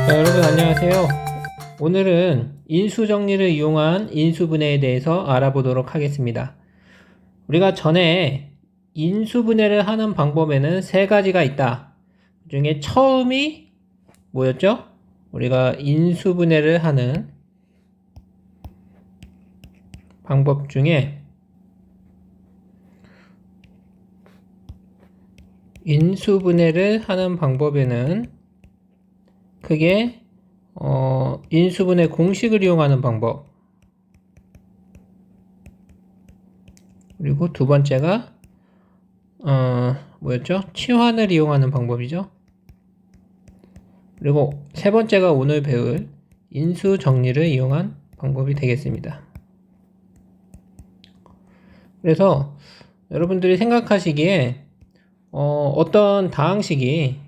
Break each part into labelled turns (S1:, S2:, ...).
S1: 자, 여러분 안녕하세요. 오늘은 인수정리를 이용한 인수분해에 대해서 알아보도록 하겠습니다. 우리가 전에 인수분해를 하는 방법에는 세 가지가 있다. 그 중에 처음이 뭐였죠? 우리가 인수분해를 하는 방법 중에 인수분해를 하는 방법에는 크게 인수분해 공식을 이용하는 방법, 그리고 두 번째가 뭐였죠? 치환을 이용하는 방법이죠. 그리고 세 번째가 오늘 배울 인수정리를 이용한 방법이 되겠습니다. 그래서 여러분들이 생각하시기에 어떤 다항식이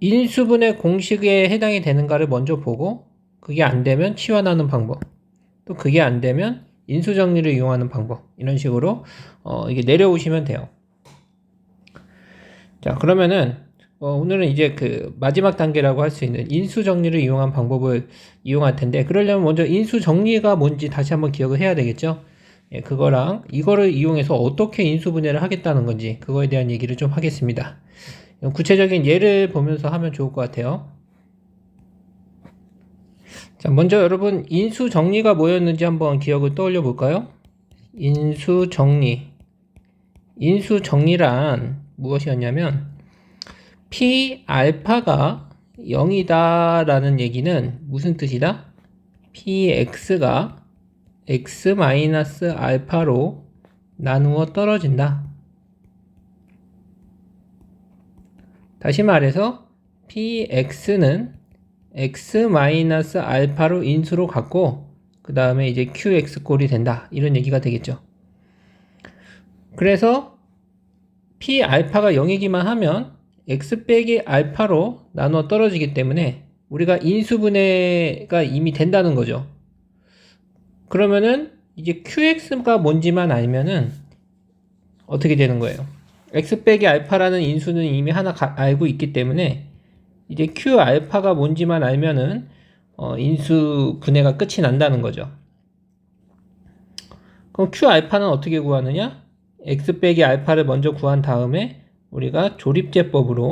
S1: 인수분해 공식에 해당이 되는가를 먼저 보고, 그게 안 되면 치환하는 방법, 또 그게 안 되면 인수정리를 이용하는 방법, 이런 식으로 이게 내려오시면 돼요. 자, 그러면은 오늘은 이제 그 마지막 단계라고 할 수 있는 인수정리를 이용한 방법을 이용할 텐데, 그러려면 먼저 인수정리가 뭔지 다시 한번 기억을 해야 되겠죠. 예, 그거랑 이거를 이용해서 어떻게 인수분해를 하겠다는 건지, 그거에 대한 얘기를 좀 하겠습니다. 구체적인 예를 보면서 하면 좋을 것 같아요. 자, 먼저 여러분 인수정리가 뭐였는지 한번 기억을 떠올려 볼까요? 인수정리란 무엇이었냐면, P 알파가 0이다 라는 얘기는 무슨 뜻이다? Px가 x 마이너스 알파로 나누어 떨어진다. 다시 말해서 Px는 x 마이너스 알파로 인수로 갖고 그 다음에 이제 qx 꼴이 된다, 이런 얘기가 되겠죠. 그래서 P 알파가 0이기만 하면 x 빼기 알파로 나누어 떨어지기 때문에 우리가 인수분해가 이미 된다는 거죠. 그러면은 이제 qx가 뭔지만 알면은 어떻게 되는 거예요? x 빼기 알파라는 인수는 이미 하나 알고 있기 때문에 이제 q 알파가 뭔지만 알면은 인수 분해가 끝이 난다는 거죠. 그럼 q 알파는 어떻게 구하느냐? x 빼기 알파를 먼저 구한 다음에 우리가 조립제법을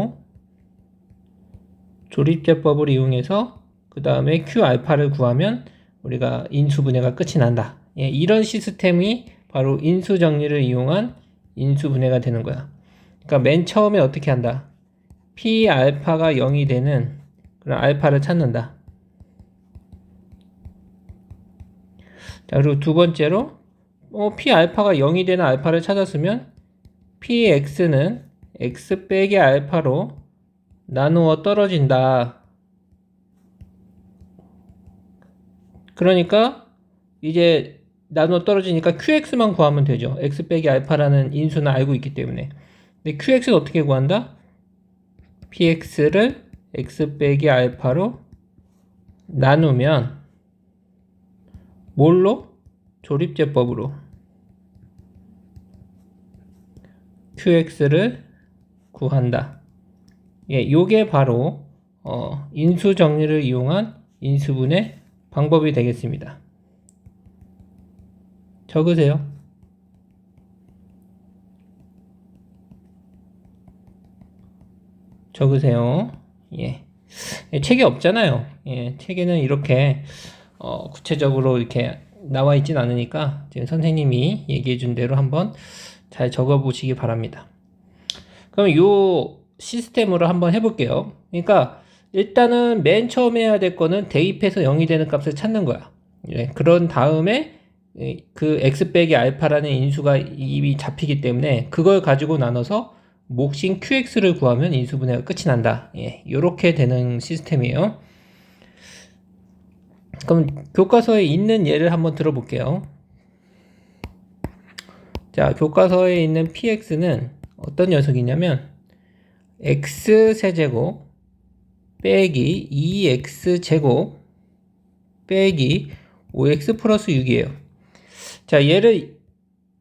S1: 이용해서 그 다음에 q 알파를 구하면 우리가 인수 분해가 끝이 난다. 예, 이런 시스템이 바로 인수 정리를 이용한 인수 분해가 되는 거야. 그러니까 맨 처음에 어떻게 한다? P 알파가 0이 되는 그런 알파를 찾는다. 자, 그리고 두 번째로 P 알파가 0이 되는 알파를 찾았으면 Px는 x 빼기 알파로 나누어 떨어진다. 그러니까 이제 나누어 떨어지니까 qx만 구하면 되죠. x 빼기 알파라는 인수는 알고 있기 때문에. 근데 qx는 어떻게 구한다? px를 x 빼기 알파로 나누면 뭘로? 조립제법으로 qx를 구한다. 예, 요게 바로 인수 정리를 이용한 인수분해 방법이 되겠습니다. 적으세요. 예. 책에 없잖아요. 예, 책에는 이렇게 구체적으로 이렇게 나와 있진 않으니까 지금 선생님이 얘기해 준 대로 한번 잘 적어 보시기 바랍니다. 그럼 요 시스템으로 한번 해볼게요. 그러니까 일단은 맨 처음에 해야 될 거는 대입해서 0이 되는 값을 찾는 거야. 예, 그런 다음에 그 x 빼기 알파라는 인수가 이미 잡히기 때문에 그걸 가지고 나눠서 몫인 qx를 구하면 인수분해가 끝이 난다. 예, 요렇게 되는 시스템이에요. 그럼 교과서에 있는 예를 한번 들어볼게요. 자, 교과서에 있는 px는 어떤 녀석이냐면 x세제곱 빼기 2x제곱 빼기 5x 플러스 6이에요. 자, 얘를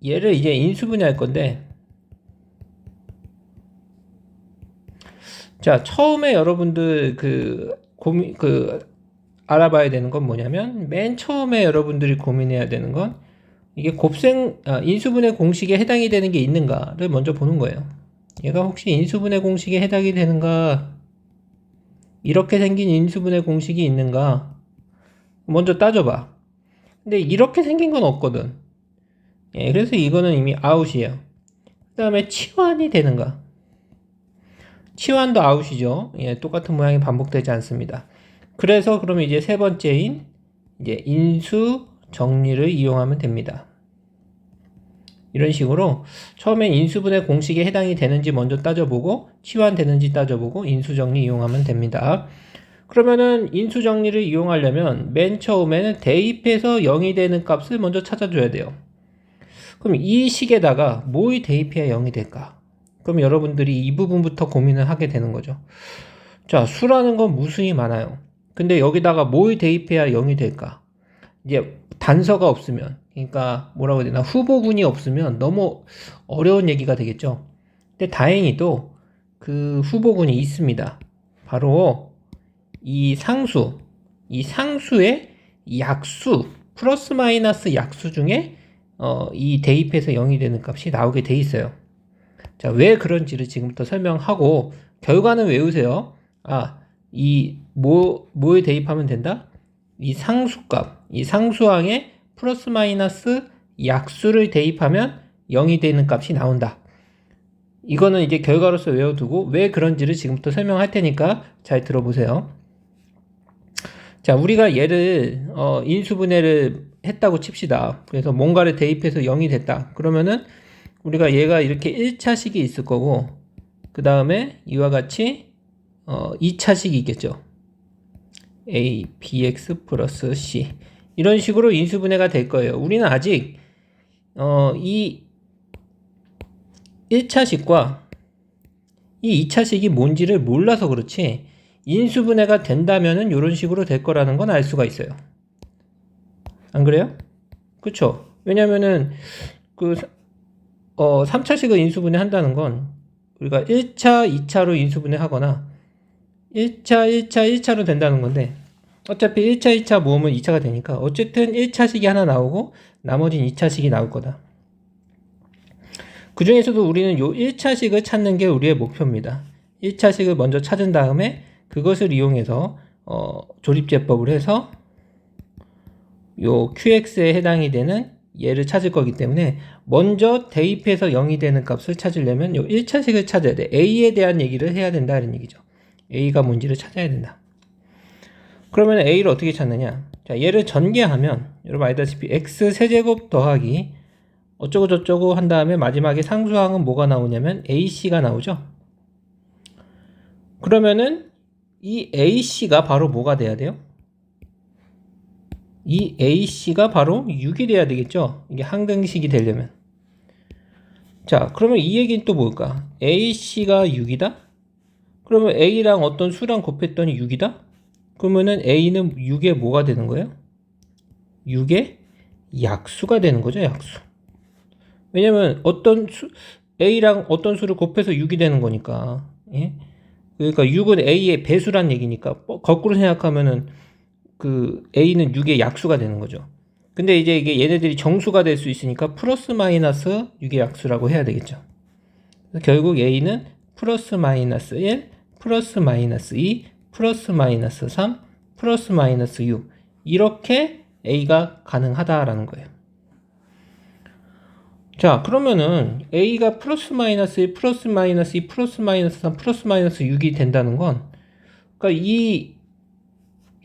S1: 이제 인수분해할 건데, 자, 처음에 여러분들 알아봐야 되는 건 뭐냐면, 맨 처음에 여러분들이 고민해야 되는 건, 이게 인수분해 공식에 해당이 되는 게 있는가를 먼저 보는 거예요. 얘가 혹시 인수분해 공식에 해당이 되는가, 이렇게 생긴 인수분해 공식이 있는가, 먼저 따져봐. 근데 이렇게 생긴 건 없거든. 예, 그래서 이거는 이미 아웃이에요. 그 다음에 치환이 되는가? 치환도 아웃이죠. 예, 똑같은 모양이 반복되지 않습니다. 그래서 그러면 이제 세 번째인 이제 인수 정리를 이용하면 됩니다. 이런 식으로 처음엔 인수분해 공식에 해당이 되는지 먼저 따져보고 치환되는지 따져보고 인수 정리 이용하면 됩니다. 그러면은 인수 정리를 이용하려면 맨 처음에는 대입해서 0이 되는 값을 먼저 찾아줘야 돼요. 그럼 이 식에다가 뭐의 대입해야 0이 될까? 그럼 여러분들이 이 부분부터 고민을 하게 되는 거죠. 자, 수라는 건 무수히 많아요. 근데 여기다가 뭐의 대입해야 0이 될까? 이제 단서가 없으면, 그러니까 뭐라고 해야 되나, 후보군이 없으면 너무 어려운 얘기가 되겠죠. 근데 다행히도 그 후보군이 있습니다. 바로 이 상수의 약수, 플러스 마이너스 약수 중에 이 대입해서 0이 되는 값이 나오게 돼 있어요. 자, 왜 그런지를 지금부터 설명하고 결과는 외우세요. 뭐에 대입하면 된다? 이 상수값, 이 상수항에 플러스 마이너스 약수를 대입하면 0이 되는 값이 나온다. 이거는 이제 결과로서 외워두고 왜 그런지를 지금부터 설명할 테니까 잘 들어보세요. 자, 우리가 얘를 인수분해를 했다고 칩시다. 그래서 뭔가를 대입해서 0이 됐다. 그러면은 우리가 얘가 이렇게 1차식이 있을 거고 그 다음에 이와 같이 2차식이 있겠죠. A, BX 플러스 C 이런 식으로 인수분해가 될 거예요. 우리는 아직 이 1차식과 이 2차식이 뭔지를 몰라서 그렇지 인수분해가 된다면은 이런 식으로 될 거라는 건 알 수가 있어요. 안 그래요? 그쵸? 왜냐면은 3차식을 인수분해 한다는 건 우리가 1차, 2차로 인수분해 하거나 1차로 된다는 건데 어차피 1차, 2차 모으면 2차가 되니까 어쨌든 1차식이 하나 나오고 나머지는 2차식이 나올 거다. 그 중에서도 우리는 요 1차식을 찾는 게 우리의 목표입니다. 1차식을 먼저 찾은 다음에 그것을 이용해서 조립제법을 해서 요 QX에 해당이 되는 얘를 찾을 거기 때문에 먼저 대입해서 0이 되는 값을 찾으려면 요 1차식을 찾아야 돼. A에 대한 얘기를 해야 된다 이런 얘기죠. A가 뭔지를 찾아야 된다. 그러면 A를 어떻게 찾느냐? 자, 얘를 전개하면 여러분 알다시피 x 세제곱 더하기 어쩌고 저쩌고 한 다음에 마지막에 상수항은 뭐가 나오냐면 AC가 나오죠. 그러면은 이 AC가 바로 뭐가 돼야 돼요? 이 AC가 바로 6이 돼야 되겠죠. 이게 항등식이 되려면. 자, 그러면 이 얘기는 또 뭘까? AC가 6이다? 그러면 A랑 어떤 수랑 곱했더니 6이다? 그러면은 A는 6의 뭐가 되는 거예요? 6의 약수가 되는 거죠, 약수. 왜냐면 A랑 어떤 수를 곱해서 6이 되는 거니까. 예? 그러니까 6은 A의 배수란 얘기니까 거꾸로 생각하면은 그 A는 6의 약수가 되는 거죠. 근데 이제 이게 얘네들이 정수가 될 수 있으니까 플러스 마이너스 6의 약수라고 해야 되겠죠. 그래서 결국 A는 플러스 마이너스 1, 플러스 마이너스 2, 플러스 마이너스 3, 플러스 마이너스 6 이렇게 A가 가능하다라는 거예요. 자, 그러면은 A가 플러스 마이너스 1, 플러스 마이너스 2, 플러스 마이너스 3, 플러스 마이너스 6이 된다는 건 그러니까 이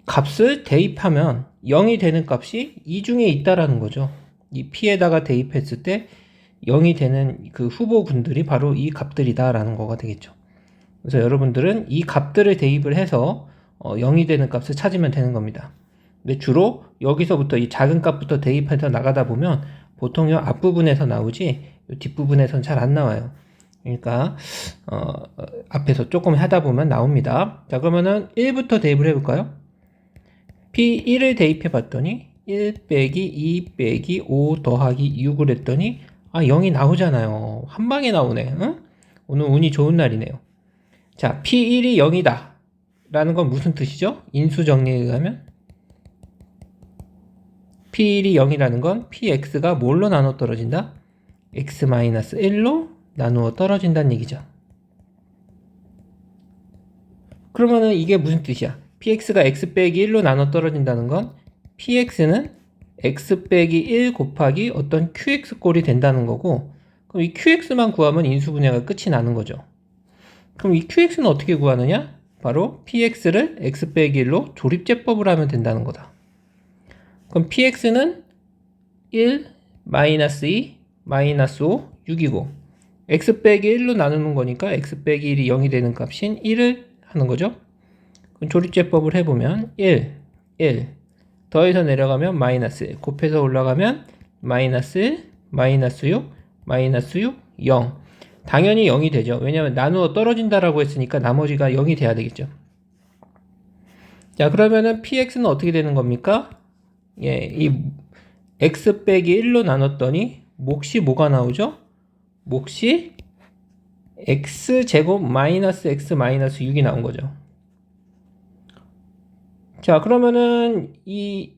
S1: 값을 대입하면 0이 되는 값이 이 중에 있다라는 거죠. 이 P에다가 대입했을 때 0이 되는 그 후보군들이 바로 이 값들이다라는 거가 되겠죠. 그래서 여러분들은 이 값들을 대입을 해서 0이 되는 값을 찾으면 되는 겁니다. 근데 주로 여기서부터 이 작은 값부터 대입해서 나가다 보면 보통 이 앞부분에서 나오지 이 뒷부분에서는 잘 안 나와요. 그러니까 앞에서 조금 하다 보면 나옵니다. 자, 그러면은 1부터 대입을 해볼까요? P1을 대입해 봤더니 1 빼기 2 빼기 5 더하기 6을 했더니 0이 나오잖아요. 한 방에 나오네. 응? 오늘 운이 좋은 날이네요. 자, P1이 0이다 라는 건 무슨 뜻이죠? 인수 정리에 의하면 P1이 0이라는 건 Px가 뭘로 나눠 떨어진다? X-1로 나누어 떨어진다는 얘기죠. 그러면은 이게 무슨 뜻이야? Px가 X 빼기 1로 나눠 떨어진다는 건 Px는 X 빼기 1 곱하기 어떤 QX 꼴이 된다는 거고, 그럼 이 QX만 구하면 인수분해가 끝이 나는 거죠. 그럼 이 QX는 어떻게 구하느냐? 바로 PX를 X 빼기 1로 조립제법을 하면 된다는 거다. 그럼 PX는 1, 마이너스 2, 마이너스 5, 6이고 X 빼기 1로 나누는 거니까 X 빼기 1이 0이 되는 값인 1을 하는 거죠. 그럼 조립제법을 해보면 1, 1 더해서 내려가면 마이너스 1 곱해서 올라가면 마이너스 1, 마이너스 6, 마이너스 6, 0 당연히 0이 되죠. 왜냐하면 나누어 떨어진다라고 했으니까 나머지가 0이 돼야 되겠죠. 자, 그러면은 PX는 어떻게 되는 겁니까? 예, 이 X 빼기 1로 나눴더니 몫이 뭐가 나오죠? 몫이 X제곱 마이너스 X 마이너스 6이 나온 거죠. 자, 그러면은 이미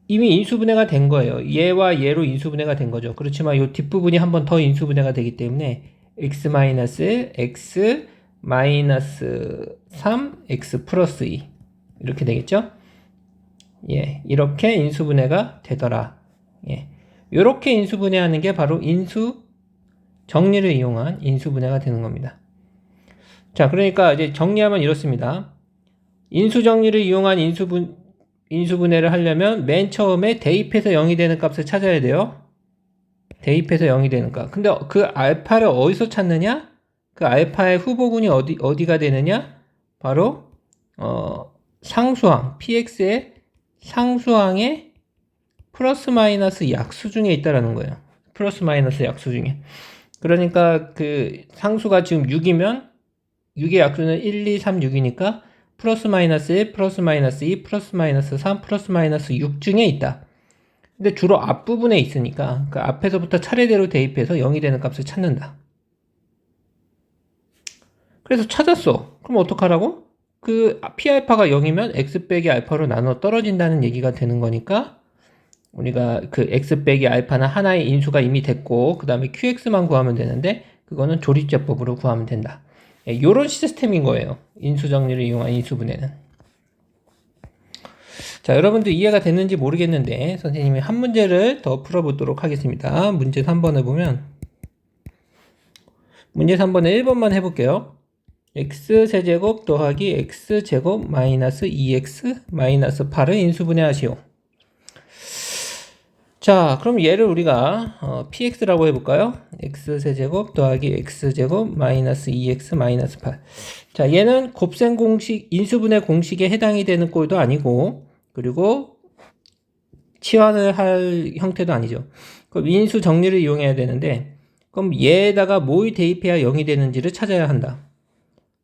S1: 인수분해가 된 거예요. 얘와 얘로 인수분해가 된 거죠. 그렇지만 이 뒷부분이 한 번 더 인수분해가 되기 때문에 x 마이너스 x 마이너스 3 x 플러스 2 이렇게 되겠죠? 예, 이렇게 인수분해가 되더라. 예, 이렇게 인수분해하는 게 바로 인수 정리를 이용한 인수분해가 되는 겁니다. 자, 그러니까 이제 정리하면 이렇습니다. 인수정리를 이용한 인수분해를 하려면 맨 처음에 대입해서 0이 되는 값을 찾아야 돼요. 대입해서 0이 되는 값. 근데 그 알파를 어디서 찾느냐? 그 알파의 후보군이 어디가 되느냐? 바로 상수항 px의 상수항의 플러스 마이너스 약수 중에 있다라는 거예요. 플러스 마이너스 약수 중에. 그러니까 그 상수가 지금 6이면 6의 약수는 1, 2, 3, 6이니까 플러스 마이너스 1, 플러스 마이너스 2, 플러스 마이너스 3, 플러스 마이너스 6 중에 있다. 근데 주로 앞부분에 있으니까 그 앞에서부터 차례대로 대입해서 0이 되는 값을 찾는다. 그래서 찾았어. 그럼 어떡하라고? 그 P알파가 0이면 X 빼기 알파로 나눠 떨어진다는 얘기가 되는 거니까 우리가 그 X 빼기 알파는 하나의 인수가 이미 됐고 그 다음에 QX만 구하면 되는데 그거는 조립제법으로 구하면 된다. 예, 요런 시스템인 거예요. 인수정리를 이용한 인수분해는. 자, 여러분들 이해가 됐는지 모르겠는데 선생님이 한 문제를 더 풀어보도록 하겠습니다. 문제 3번을 보면 문제 3번에 1번만 해볼게요. x세제곱 더하기 x제곱 마이너스 2x 마이너스 8을 인수분해하시오. 자, 그럼 얘를 우리가 px라고 해볼까요? x세제곱 더하기 x제곱 마이너스 2x 마이너스 8. 자, 얘는 곱셈 공식, 인수분해 공식에 해당이 되는 꼴도 아니고 그리고 치환을 할 형태도 아니죠. 그럼 인수 정리를 이용해야 되는데 그럼 얘에다가 뭐를 대입해야 0이 되는지를 찾아야 한다.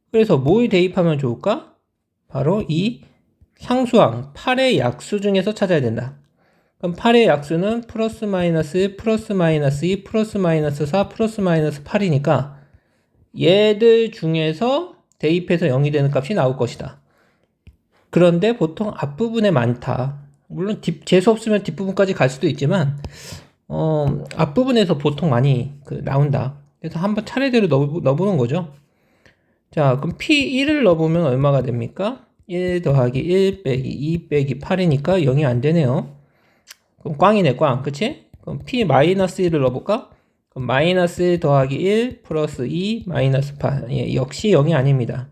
S1: 그래서 뭐를 대입하면 좋을까? 바로 이 상수항 8의 약수 중에서 찾아야 된다. 그럼 8의 약수는 플러스 마이너스 1, 플러스 마이너스 2, 플러스 마이너스 4, 플러스 마이너스 8이니까 얘들 중에서 대입해서 0이 되는 값이 나올 것이다. 그런데 보통 앞부분에 많다. 물론 재수 없으면 뒷부분까지 갈 수도 있지만 앞부분에서 보통 많이 나온다. 그래서 한번 차례대로 넣어보는 거죠. 자, 그럼 P1을 넣어보면 얼마가 됩니까? 1 더하기 1 빼기 2 빼기 8이니까 0이 안 되네요. 그럼 꽝이네, 꽝. 그치? 그럼 P-1을 넣어볼까? 그럼 마이너스 1 더하기 1 플러스 2 마이너스 8. 예, 역시 0이 아닙니다.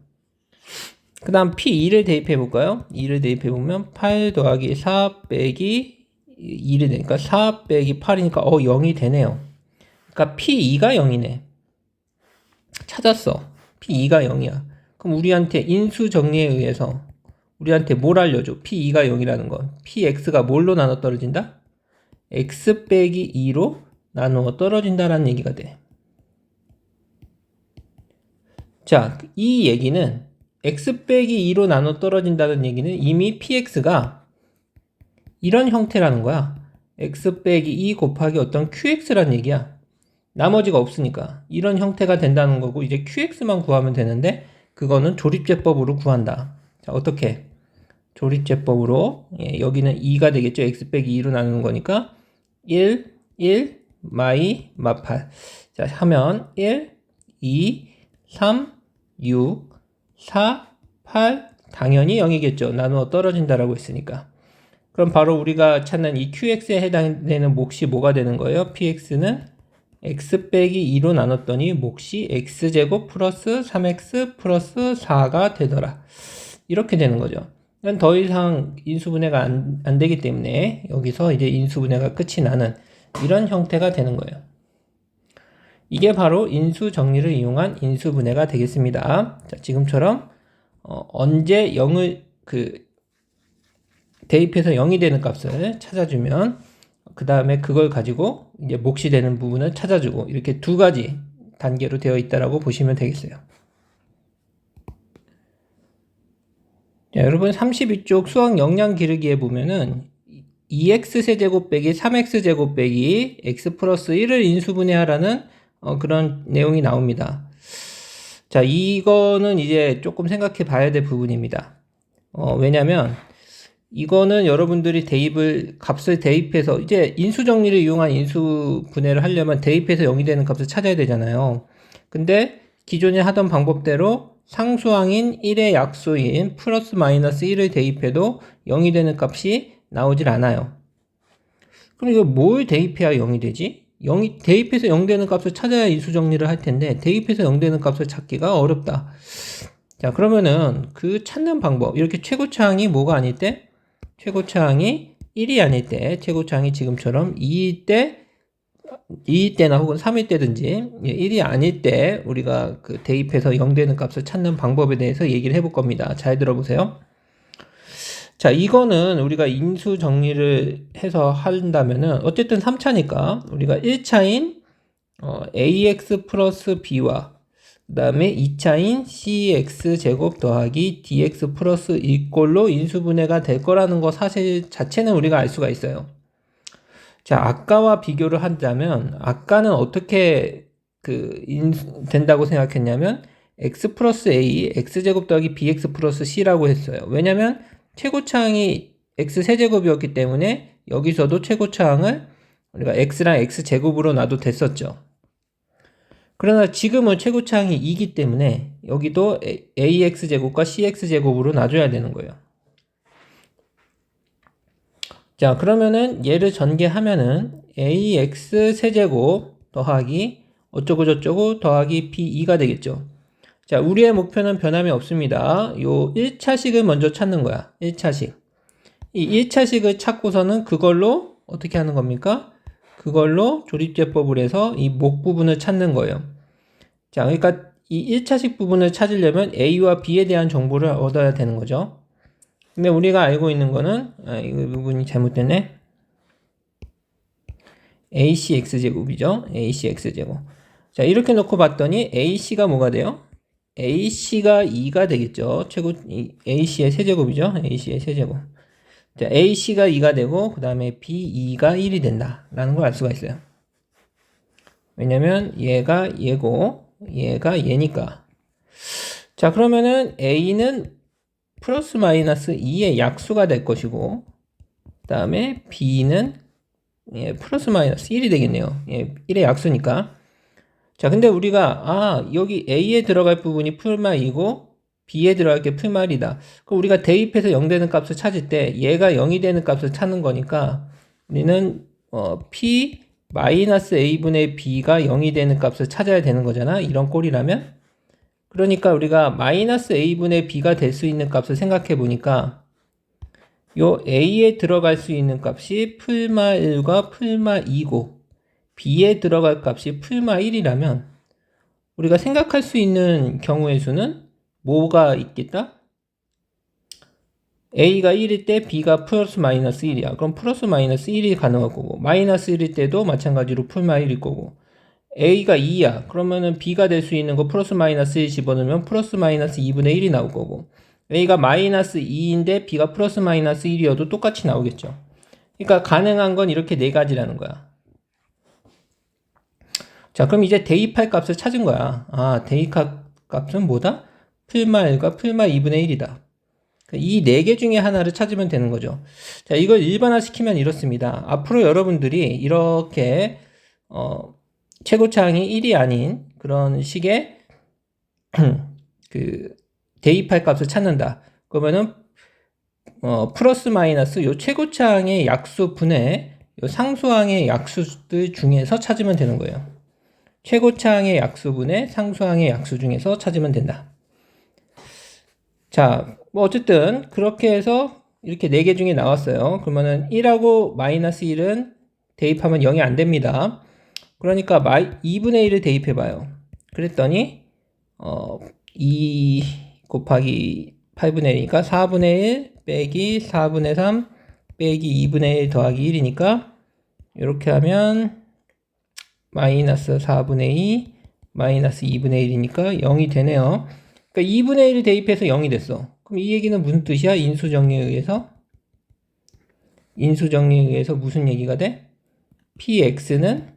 S1: 그 다음 P2를 대입해볼까요? 2를 대입해보면 8 더하기 4 빼기 2를 되니까 4 빼기 8이니까 0이 되네요. 그러니까 P2가 0이네. 찾았어. P2가 0이야. 그럼 우리한테 인수 정리에 의해서 우리한테 뭘 알려줘? P2가 0이라는 건 PX가 뭘로 나눠 떨어진다? X 빼기 2로 나누어 떨어진다라는 얘기가 돼. 자, 이 얘기는 x 빼기 2로 나눠 떨어진다는 얘기는 이미 px가 이런 형태라는 거야. x 빼기 2 곱하기 어떤 qx라는 얘기야. 나머지가 없으니까 이런 형태가 된다는 거고 이제 qx만 구하면 되는데 그거는 조립제법으로 구한다. 자, 어떻게? 조립제법으로, 여기는 2가 되겠죠. x 빼기 2로 나누는 거니까 1, 1, 마이, 마8. 자, 하면 1, 2, 3, 6, 4, 8, 당연히 0이겠죠. 나누어 떨어진다라고 했으니까. 그럼 바로 우리가 찾는 이 qx에 해당되는 몫이 뭐가 되는 거예요? px는 x 빼기 2로 나눴더니 몫이 x제곱 플러스 3x 플러스 4가 되더라. 이렇게 되는 거죠. 더 이상 인수분해가 안 되기 때문에 여기서 이제 인수분해가 끝이 나는 이런 형태가 되는 거예요. 이게 바로 인수정리를 이용한 인수분해가 되겠습니다. 자, 지금처럼 언제 0을 대입해서 0이 되는 값을 찾아주면 그 다음에 그걸 가지고 이제 몫이 되는 부분을 찾아주고 이렇게 두 가지 단계로 되어 있다라고 보시면 되겠어요. 자, 여러분 32쪽 수학 역량 기르기에 보면은 2x세제곱 빼기 3x제곱 빼기 x 플러스 1을 인수분해하라는 그런 내용이 나옵니다. 자, 이거는 이제 조금 생각해 봐야 될 부분입니다. 왜냐면 이거는 여러분들이 값을 대입해서 이제 인수정리를 이용한 인수분해를 하려면 대입해서 0이 되는 값을 찾아야 되잖아요. 근데 기존에 하던 방법대로 상수항인 1의 약수인 플러스 마이너스 1을 대입해도 0이 되는 값이 나오질 않아요. 그럼 이거 뭘 대입해야 0이 되지? 대입해서 0 되는 값을 찾아야 인수정리를 할 텐데 대입해서 0 되는 값을 찾기가 어렵다. 자, 그러면은 그 찾는 방법, 이렇게 최고차항이 뭐가 아닐 때? 최고차항이 1이 아닐 때, 최고차항이 지금처럼 2일 때나 혹은 3일 때든지 1이 아닐 때 우리가 그 대입해서 0 되는 값을 찾는 방법에 대해서 얘기를 해볼 겁니다. 잘 들어보세요. 자, 이거는 우리가 인수 정리를 해서 한다면은 어쨌든 3차니까 우리가 1차인 ax 플러스 b와 그 다음에 2차인 cx 제곱 더하기 dx 플러스 1꼴로 인수분해가 될 거라는 거 사실 자체는 우리가 알 수가 있어요. 자, 아까와 비교를 한다면 아까는 어떻게 된다고 생각했냐면 x 플러스 a, x제곱 더하기 bx 플러스 c라고 했어요. 왜냐면 최고차항이 x 세제곱이었기 때문에 여기서도 최고차항을 우리가 x랑 x제곱으로 놔도 됐었죠. 그러나 지금은 최고차항이 2이기 때문에 여기도 ax제곱과 cx제곱으로 놔줘야 되는 거예요. 자, 그러면은 얘를 전개하면은 ax 세제곱 더하기 어쩌고저쩌고 더하기 b2가 되겠죠. 자, 우리의 목표는 변함이 없습니다. 요 1차식을 먼저 찾는 거야. 1차식. 이 1차식을 찾고서는 그걸로 어떻게 하는 겁니까? 그걸로 조립제법을 해서 이 목 부분을 찾는 거예요. 자, 그러니까 이 1차식 부분을 찾으려면 A와 B에 대한 정보를 얻어야 되는 거죠. 근데 우리가 알고 있는 거는, 이 부분이 잘못됐네. ACX제곱이죠. ACX제곱. 자, 이렇게 놓고 봤더니 AC가 뭐가 돼요? AC가 2가 되겠죠. AC의 세제곱이죠. AC의 세제곱. 자, AC가 2가 되고 그 다음에 B2가 1이 된다라는 걸 알 수가 있어요. 왜냐면 얘가 얘고 얘가 얘니까. 자, 그러면은 A는 플러스 마이너스 2의 약수가 될 것이고 그 다음에 B는 플러스 마이너스 1이 되겠네요. 1의 약수니까. 자, 근데 우리가 여기 A에 들어갈 부분이 풀말이고 B에 들어갈 게 풀말이다. 그럼 우리가 대입해서 0 되는 값을 찾을 때 얘가 0이 되는 값을 찾는 거니까 우리는 P 마이너스 A분의 B가 0이 되는 값을 찾아야 되는 거잖아. 이런 꼴이라면. 그러니까 우리가 마이너스 A분의 B가 될 수 있는 값을 생각해 보니까 요 A에 들어갈 수 있는 값이 풀마 1과 풀마 2고 B에 들어갈 값이 풀마 1이라면 우리가 생각할 수 있는 경우의 수는 뭐가 있겠다? A가 1일 때 B가 플러스 마이너스 1이야. 그럼 플러스 마이너스 1이 가능할 거고 마이너스 1일 때도 마찬가지로 풀마 1일 거고 A가 2야. 그러면은 B가 될 수 있는 거 플러스 마이너스 1 집어넣으면 플러스 마이너스 2분의 1이 나올 거고 A가 마이너스 2인데 B가 플러스 마이너스 1이어도 똑같이 나오겠죠. 그러니까 가능한 건 이렇게 네 가지라는 거야. 자, 그럼 이제 대입할 값을 찾은 거야. 대입할 값은 뭐다? 풀마 1과 풀마 2분의 1이다. 이 네 개 중에 하나를 찾으면 되는 거죠. 자, 이걸 일반화시키면 이렇습니다. 앞으로 여러분들이 이렇게 최고차항이 1이 아닌 그런 식의 그 대입할 값을 찾는다. 그러면은 플러스 마이너스 요 최고차항의 약수분의 요 상수항의 약수들 중에서 찾으면 되는 거예요. 최고차항의 약수분의 상수항의 약수 중에서 찾으면 된다. 자, 뭐 어쨌든 그렇게 해서 이렇게 4개 중에 나왔어요. 그러면은 1하고 마이너스 1은 대입하면 0이 안 됩니다. 그러니까 2분의 1을 대입해봐요. 그랬더니 2 곱하기 8분의 1이니까 4분의 1 빼기 4분의 3 빼기 2분의 1 더하기 1이니까 이렇게 하면 마이너스 4분의 2 마이너스 2분의 1이니까 0이 되네요. 그러니까 2분의 1을 대입해서 0이 됐어. 그럼 이 얘기는 무슨 뜻이야? 인수정리에 의해서 무슨 얘기가 돼? px는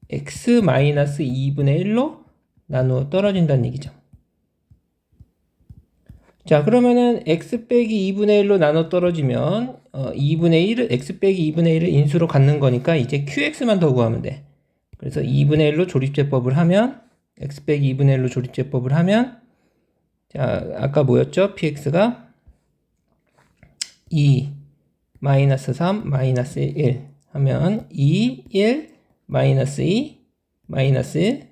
S1: x 마이너스 2분의 1로 나누어 떨어진다는 얘기죠. 자, 그러면은 x 빼기 2분의 1로 나눠 떨어지면 2분의 1을 x 빼기 2분의 1을 인수로 갖는 거니까 이제 qx만 더 구하면 돼. 그래서 2분의 1로 조립제법을 하면 x 빼기 2분의 1로 조립제법을 하면 자, 아까 뭐였죠? px가 2 마이너스 3 마이너스 1 하면 2 1 마이너스 2 마이너스 1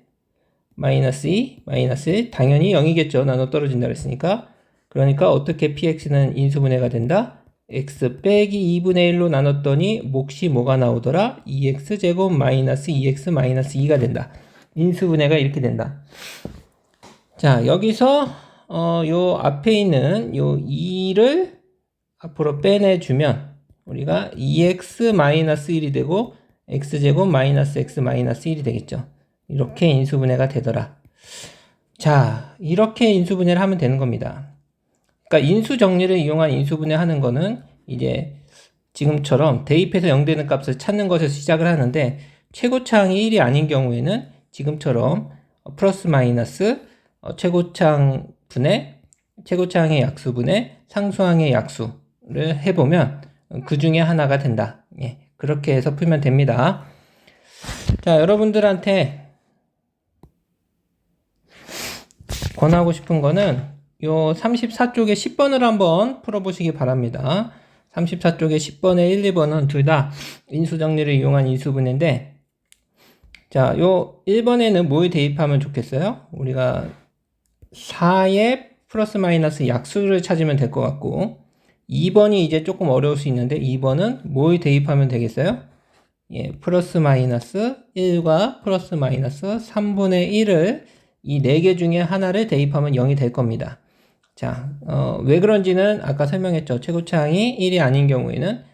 S1: 마이너스 2 마이너스 1 당연히 0이겠죠. 나눠 떨어진다 그랬으니까. 그러니까 어떻게 px는 인수분해가 된다? x 빼기 2분의 1로 나눴더니 몫이 뭐가 나오더라? 2x제곱 마이너스 2x 마이너스 2가 된다. 인수분해가 이렇게 된다. 자, 여기서 요 앞에 있는 요 2를 앞으로 빼내주면 우리가 2x 마이너스 1이 되고 x제곱 마이너스 x 마이너스 1이 되겠죠. 이렇게 인수분해가 되더라. 자, 이렇게 인수분해를 하면 되는 겁니다. 그러니까 인수정리를 이용한 인수분해 하는 거는 이제 지금처럼 대입해서 0 되는 값을 찾는 것에서 시작을 하는데 최고차항이 1이 아닌 경우에는 지금처럼 플러스 마이너스 최고차항 분의 최고차항의 약수분의 상수항의 약수를 해보면 그 중에 하나가 된다. 예, 그렇게 해서 풀면 됩니다. 자, 여러분들한테 권하고 싶은 거는 요 34쪽에 10번을 한번 풀어보시기 바랍니다. 34쪽에 10번에 1, 2번은 둘 다 인수정리를 이용한 인수분해인데 자, 요 1번에는 뭘 대입하면 좋겠어요? 우리가 4의 플러스 마이너스 약수를 찾으면 될 것 같고 2번이 이제 조금 어려울 수 있는데 2번은 뭘 대입하면 되겠어요? 예, 플러스 마이너스 1과 플러스 마이너스 3분의 1을 이 4개 중에 하나를 대입하면 0이 될 겁니다. 자, 왜 그런지는 아까 설명했죠. 최고차항이 1이 아닌 경우에는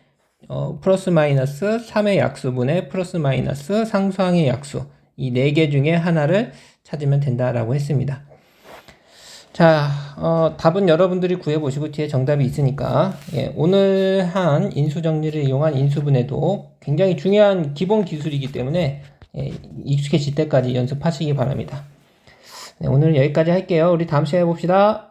S1: 플러스 마이너스 3의 약수분의 플러스 마이너스 상수항의 약수 이 4개 중에 하나를 찾으면 된다라고 했습니다. 자, 답은 여러분들이 구해보시고 뒤에 정답이 있으니까 예, 오늘 한 인수정리를 이용한 인수분해도 굉장히 중요한 기본 기술이기 때문에 예, 익숙해질 때까지 연습하시기 바랍니다. 네, 오늘 여기까지 할게요. 우리 다음 시간에 봅시다.